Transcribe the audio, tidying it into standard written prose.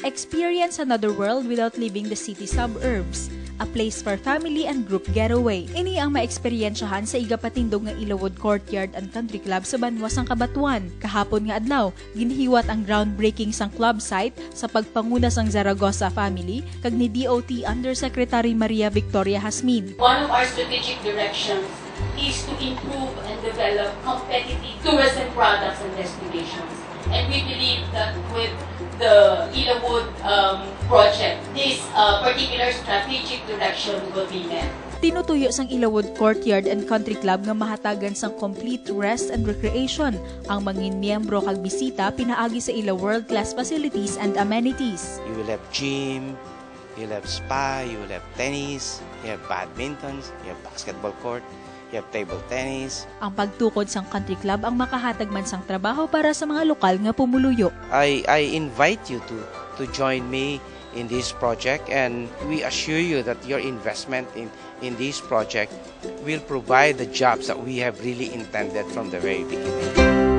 Experience another world without leaving the city suburbs. A place for family and group getaway. Ini ang maeksperiensyahan sa igapatindog nga Ilawod Courtyard and Country Club sa Banwasang Kabatuan. Kahapon nga adlaw, ginhiwat ang groundbreaking sang club site sa pagpanguna sang Zaragoza family kag ni DOT Undersecretary Maria Victoria Jasmin. One of our strategic directions is to improve and develop competitive tourism products and destinations. And we believe that with the Ilawod project, this particular strategic direction will be met. Tinutuyo sang Ilawod Courtyard and Country Club nga mahatagan sang complete rest and recreation. Ang mangin miyembro kag bisita pinaagi sa ila world-class facilities and amenities. You will have gym, you'll have spa, you will have tennis, you have badminton, you have basketball court, you have table tennis. Ang pagtukod sang country club ang makahatag man sang trabaho para sa mga lokal nga pumuluyo. I invite you to join me in this project, and we assure you that your investment in this project will provide the jobs that we have really intended from the very beginning.